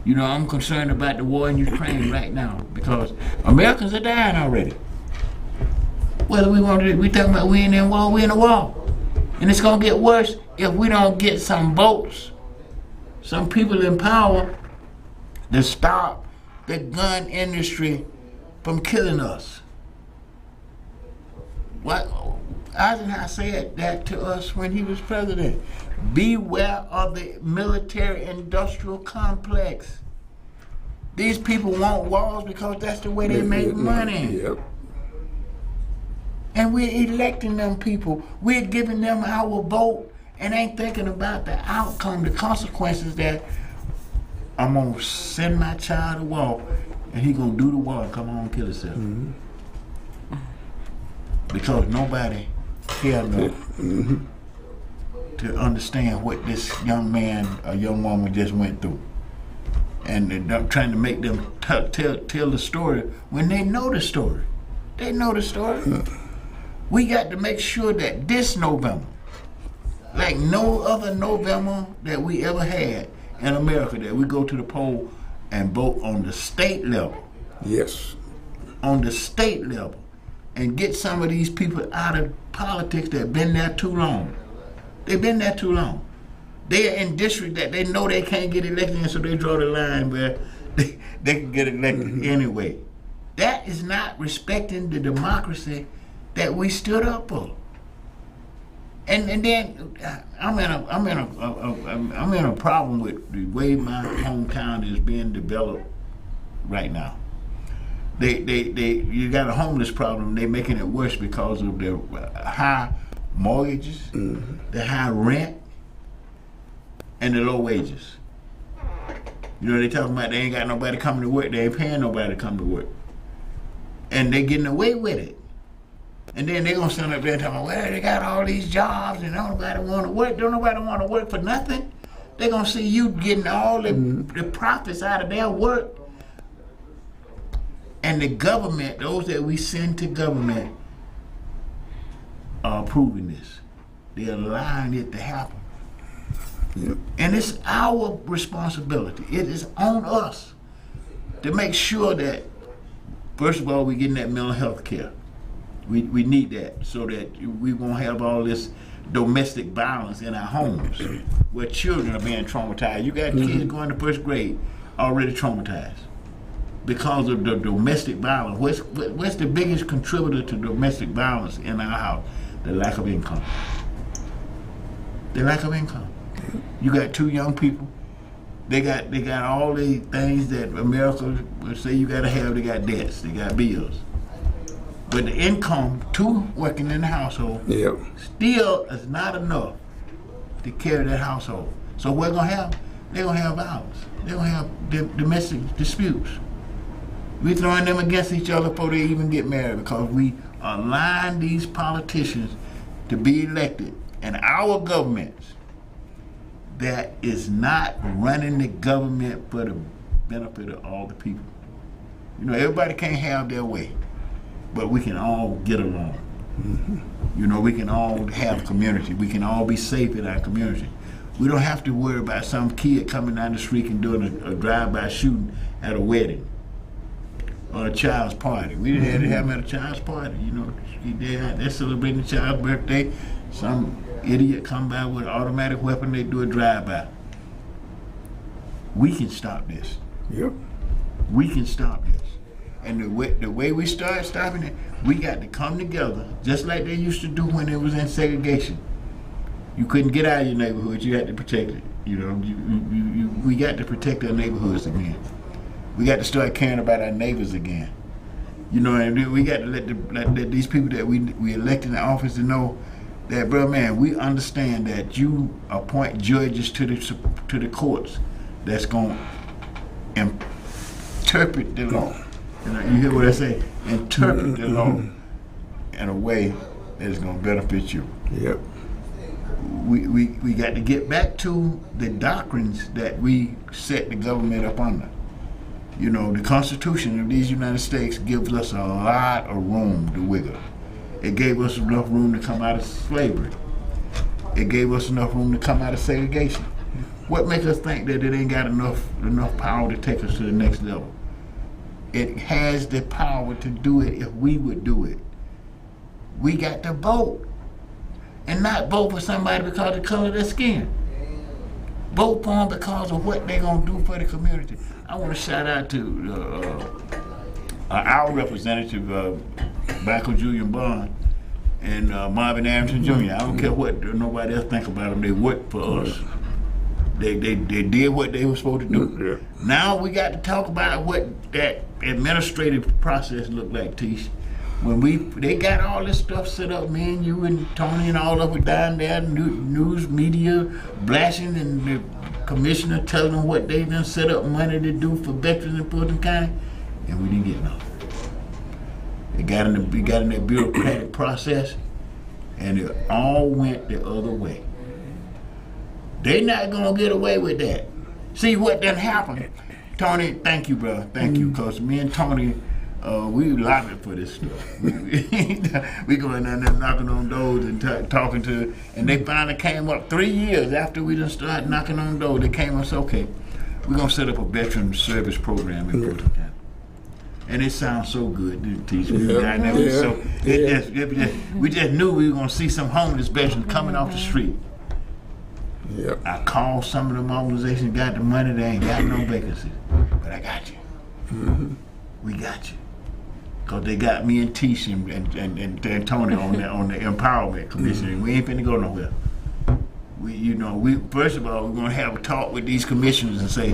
You know, I'm concerned about the war in Ukraine right now because Americans are dying already. Whether we talking about we in a war, we in a war. And it's gonna get worse if we don't get some votes, some people in power to stop the gun industry from killing us. What Eisenhower said that to us when he was president. Beware of the military-industrial complex. These people want wars because that's the way they make money. Yep. And we're electing them people. We're giving them our vote, and ain't thinking about the outcome, the consequences that I'm gonna send my child to war, and he gonna do the war and come home and kill himself. Because nobody cared enough to understand what this young man or young woman just went through. And they're trying to make them tell the story when they know the story. They know the story. We got to make sure that this November, like no other November that we ever had in America, that we go to the poll and vote on the state level. Yes. On the state level. And get some of these people out of politics that been there too long. They've been there too long. They're in districts that they know they can't get elected in, so they draw the line where they can get elected anyway. That is not respecting the democracy that we stood up for. And then I'm in a problem with the way my hometown is being developed right now. You got a homeless problem. They're making it worse because of the high mortgages, the high rent, and the low wages. You know, they talking about they ain't got nobody coming to work. They ain't paying nobody to come to work, and they getting away with it. And then they gonna stand up there and talk about, well, they got all these jobs and don't nobody want to work. Don't nobody want to work for nothing. They gonna see you getting all the profits out of their work. And the government, those that we send to government, are approving this. They're allowing it to happen. Yep. And it's our responsibility. It is on us to make sure that, first of all, we're getting that mental health care. We need that so that we won't have all this domestic violence in our homes where children are being traumatized. You got kids going to first grade already traumatized because of the domestic violence. What's the biggest contributor to domestic violence in our house? The lack of income. The lack of income. You got two young people. They got all the things that America would say you gotta have. They got debts. They got bills. But the income, two working in the household, still is not enough to carry that household. So what gonna have? They're gonna have violence. They're gonna have domestic disputes. We throwing them against each other before they even get married because we align these politicians to be elected, and our governments that is not running the government for the benefit of all the people. You know, everybody can't have their way, but we can all get along. You know, we can all have community. We can all be safe in our community. We don't have to worry about some kid coming down the street and doing a drive-by shooting at a wedding or a child's party. We didn't have to have them at a child's party. You know, they're celebrating the child's birthday. Some idiot come by with an automatic weapon, they do a drive-by. We can stop this. Yep. We can stop this. And the way we start stopping it, we got to come together, just like they used to do when it was in segregation. You couldn't get out of your neighborhood, you had to protect it. You know, we got to protect our neighborhoods again. We got to start caring about our neighbors again. You know, and we got to let these people that we elect in the office to know that, bro, man, we understand that you appoint judges to the courts that's going to interpret the law. You know, you hear what I say? Interpret the law in a way that is going to benefit you. Yep. We got to get back to the doctrines that we set the government up under. You know, the Constitution of these United States gives us a lot of room to wiggle. It gave us enough room to come out of slavery. It gave us enough room to come out of segregation. What makes us think that it ain't got enough power to take us to the next level? It has the power to do it if we would do it. We got to vote. And not vote for somebody because of the color of their skin. Vote for them because of what they're going to do for the community. I want to shout out to our representative, Michael Julian Bond, and Marvin Arrington Jr. I don't care what nobody else think about them. They worked for us. They did what they were supposed to do. Now we got to talk about what that administrative process looked like, Tish. when they got all this stuff set up, man, you and Tony and all of it down there, news media blasting, and the commissioner telling them what they done set up money to do for veterans in Fulton County, and we didn't get nothing. We got in that bureaucratic process, and it all went the other way. They not gonna get away with that. See what done happened. Tony, thank you, bro. Thank you, because me and Tony, we lobbied for this stuff. We going down there knocking on doors and talking to, and they finally came up 3 years after we done started knocking on doors. They came up and said, okay, we're gonna set up a veteran service program in Fulton County. And it sounds so good to teach me. We just knew we were gonna see some homeless veterans coming off the street. Yep. I called some of them organizations, got the money, they ain't got no vacancies. But I got you. Mm-hmm. We got you. Because they got me and Tish and Tony on the Empowerment Commission. And we ain't finna go nowhere. We first of all, we're gonna have a talk with these commissioners and say,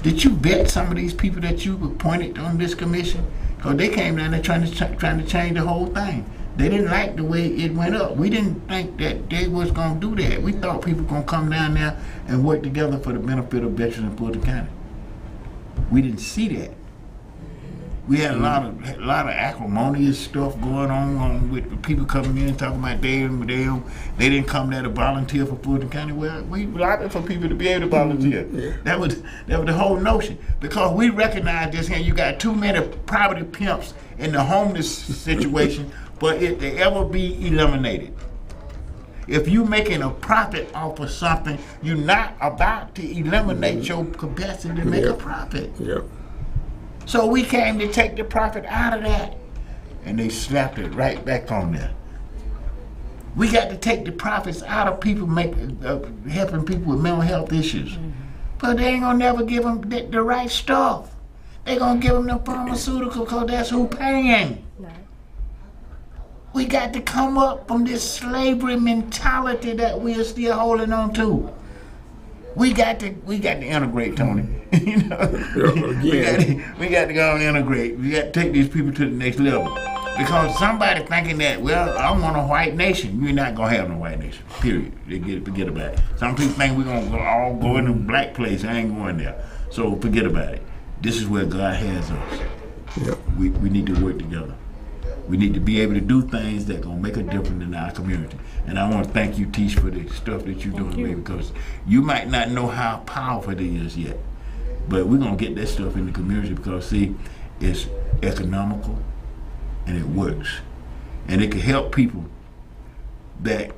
did you vet some of these people that you appointed on this commission? Because they came down there trying to change the whole thing. They didn't like the way it went up. We didn't think that they was gonna do that. We thought people gonna come down there and work together for the benefit of veterans in Fulton County. We didn't see that. We had a lot of acrimonious stuff going on with people coming in talking about they didn't come there to volunteer for Fulton County. Well, we lobbied for people to be able to volunteer. Yeah. That was the whole notion, because we recognize this here. You got too many property pimps in the homeless situation for it to ever be eliminated. If you making a profit off of something, you're not about to eliminate your capacity to make a profit. Yep. So we came to take the profit out of that, and they slapped it right back on there. We got to take the profits out of people helping people with mental health issues. But they ain't gonna never give them the right stuff. They gonna give them the pharmaceutical, because that's who paying. Right. We got to come up from this slavery mentality that we are still holding on to. We got to integrate, Tony. We got to go and integrate. We got to take these people to the next level. Because somebody thinking that, well, I want a white nation. You're not gonna have no white nation. Period. Forget about it. Some people think we're gonna all go in a black place. I ain't going there. So forget about it. This is where God has us. Yep. We need to work together. We need to be able to do things that gonna make a difference in our community. And I want to thank you, Tish, for the stuff that you're doing, baby, because you might not know how powerful it is yet, but we're gonna get that stuff in the community, because see, it's economical and it works, and it can help people that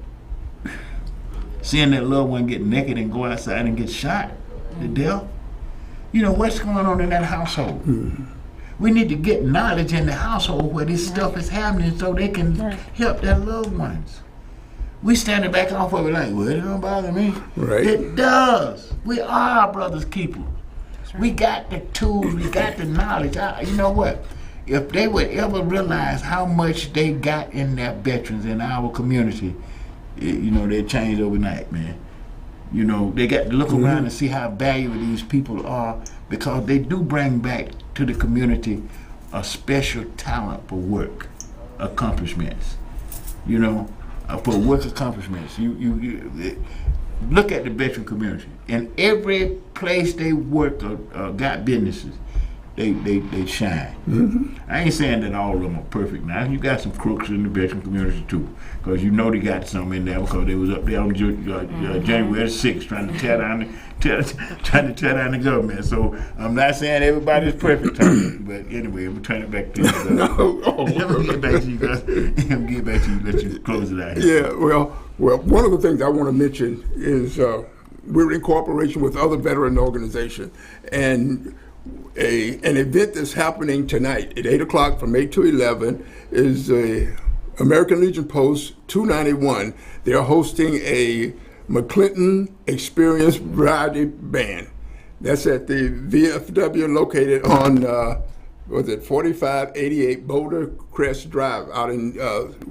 seeing their loved one get naked and go outside and get shot to death. You know what's going on in that household. We need to get knowledge in the household where this stuff is happening, so they can help their loved ones. We standing back off of it like, well, it don't bother me. Right. It does. We are our brother's keeper. Right. We got the tools, we got the knowledge. You know what? If they would ever realize how much they got in their veterans in our community, they'd change overnight, man. They got to look around and see how valuable these people are, because they do bring back to the community a special talent for work accomplishments. For work accomplishments. You look at the veteran community. In every place they work or got businesses, they shine. I ain't saying that all of them are perfect. Now you got some crooks in the veteran community too, because they got some in there because they was up there on January 6th trying to tear down the government. So I'm not saying everybody's perfect, Tony, but anyway, I'm gonna turn it back to you. Let me get back to you guys. Let you close it out here. Yeah, well, one of the things I want to mention is we're in cooperation with other veteran organizations, and an event that's happening tonight at 8 o'clock from 8 to 11 is American Legion Post 291. They're hosting a McClinton Experience Variety Band. That's at the VFW located on 4588 Boulder Crest Drive out in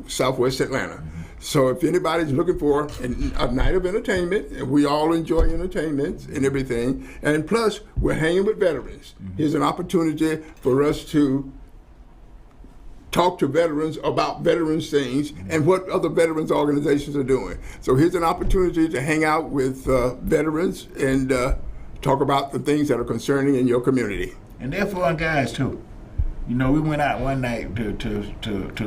Southwest Atlanta. So if anybody's looking for a night of entertainment, and we all enjoy entertainment and everything, and plus we're hanging with veterans. Here's an opportunity for us to talk to veterans about veterans things and what other veterans organizations are doing. So here's an opportunity to hang out with veterans and talk about the things that are concerning in your community. And they're for our guys too. You know, we went out one night to what was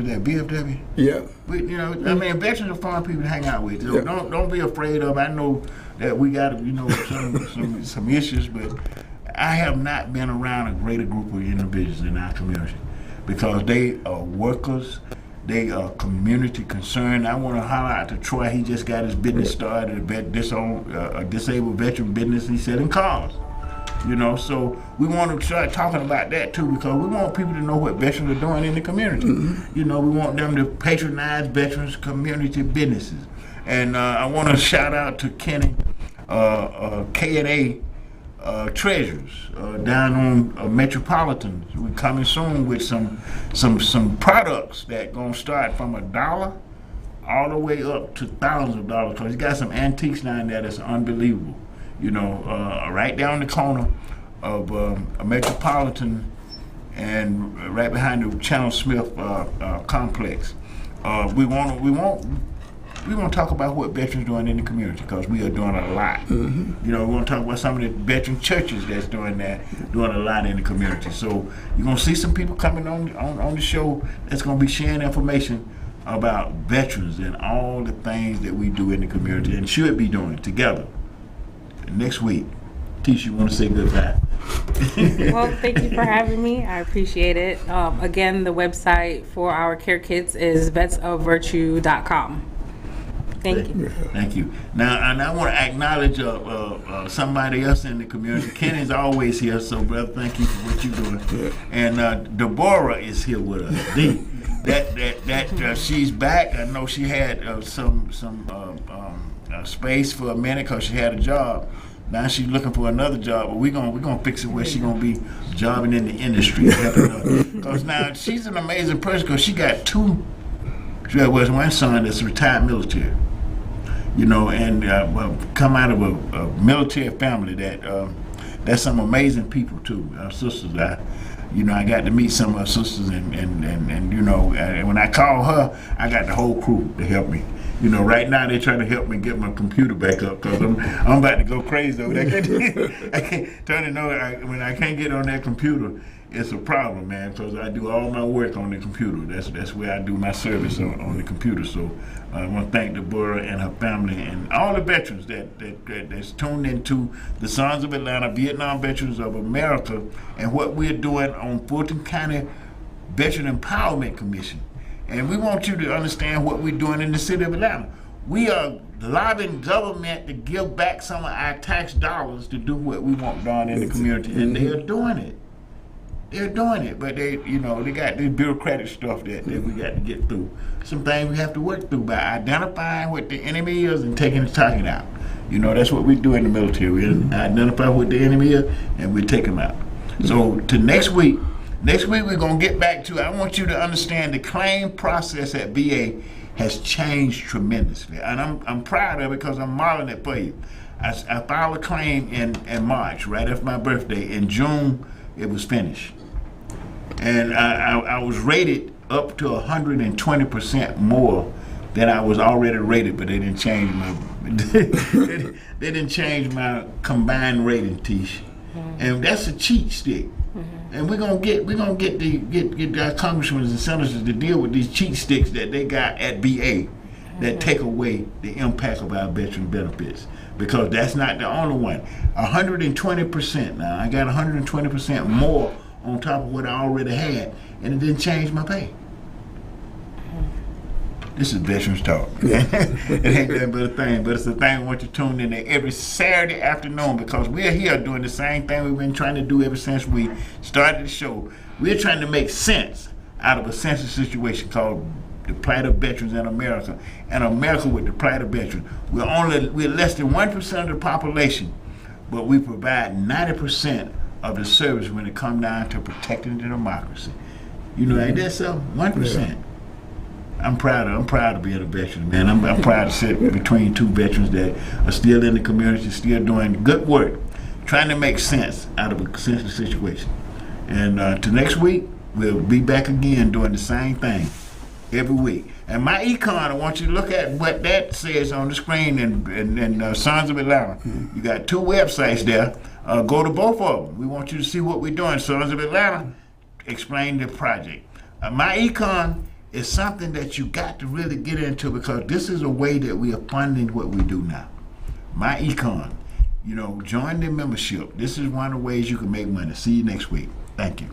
that, BFW? Yeah. You know, I mean, veterans are fun people to hang out with. So don't be afraid of. I know that we got some issues, but I have not been around a greater group of individuals in our community because they are workers. They are community concerned. I want to holler out to Troy. He just got his business started, a disabled veteran business. He selling cars. You know, so we want to start talking about that too because we want people to know what veterans are doing in the community. You know, we want them to patronize veterans' community businesses. And I want to shout out to Kenny, K&A Treasures down on Metropolitan. We're coming soon with some products that gonna start from $1 all the way up to thousands of dollars because he got some antiques down there that's unbelievable. You know, right down the corner of a Metropolitan and right behind the Channel Smith complex. We want to talk about what veterans doing in the community because we are doing a lot. You know, we want to talk about some of the veteran churches that's doing a lot in the community. So you're gonna see some people coming on the show that's gonna be sharing information about veterans and all the things that we do in the community and should be doing together. Next week. Tisha, you want to say goodbye? Well, thank you for having me. I appreciate it. Again, the website for our care kits is vetsofvirtue.com. Thank you. Thank you. Now, and I want to acknowledge somebody else in the community. Ken is always here, so brother, thank you for what you're doing. And Deborah is here with us. She's back. I know she had some space for a minute because she had a job. Now she's looking for another job, but we're gonna fix it where she's gonna be jobbing in the industry. Because now she's an amazing person because she got one son that's retired military, you know, and come out of a military family that's some amazing people too. Our sisters, I got to meet some of her sisters, and you know, when I call her, I got the whole crew to help me. You know, right now they're trying to help me get my computer back up because I'm about to go crazy over there. I can't turn it on. When I can't get on that computer, it's a problem, man. Because I do all my work on the computer. That's where I do my service on the computer. So I want to thank Deborah and her family and all the veterans that's tuned into the Sons of Atlanta, Vietnam Veterans of America, and what we're doing on Fulton County Veteran Empowerment Commission. And we want you to understand what we're doing in the city of Atlanta. We are lobbying government to give back some of our tax dollars to do what we want done in the community, and they are doing it. They're doing it, but they got this bureaucratic stuff that we got to get through. Some things we have to work through by identifying what the enemy is and taking the target out. You know, that's what we do in the military. We identify what the enemy is and we take them out. So to next week we're going to get back to, I want you to understand the claim process at VA has changed tremendously. And I'm proud of it because I'm modeling it for you. I filed a claim in March, right after my birthday. In June, it was finished. And I was rated up to 120% more than I was already rated, but they didn't change my combined rating, Tish. And that's a cheat stick. And we're gonna get our congressmen and senators to deal with these cheat sticks that they got at VA that take away the impact of our veteran benefits. Because that's not the only one. 120% now. I got 120% more on top of what I already had, and it didn't change my pay. This is Veterans Talk. It ain't nothing but a thing, but it's a thing I want you to tune in there every Saturday afternoon because we're here doing the same thing we've been trying to do ever since we started the show. We're trying to make sense out of a sensitive situation called the plight of veterans in America, and America with the plight of veterans. We're less than 1% of the population, but we provide 90% of the service when it comes down to protecting the democracy. You know, ain't that so? 1%. Yeah. I'm proud to be a veteran, man. I'm proud to sit between two veterans that are still in the community, still doing good work, trying to make sense out of a sensitive situation. And to next week, We'll be back again doing the same thing every week. And my econ, I want you to look at what that says on the screen in Sons of Atlanta. You got 2 websites there. Go to both of them. We want you to see what we're doing. Sons of Atlanta, explain the project. My econ is something that you got to really get into, because this is a way that we are funding what we do now. My econ, join the membership. This is one of the ways you can make money. See you next week. Thank you.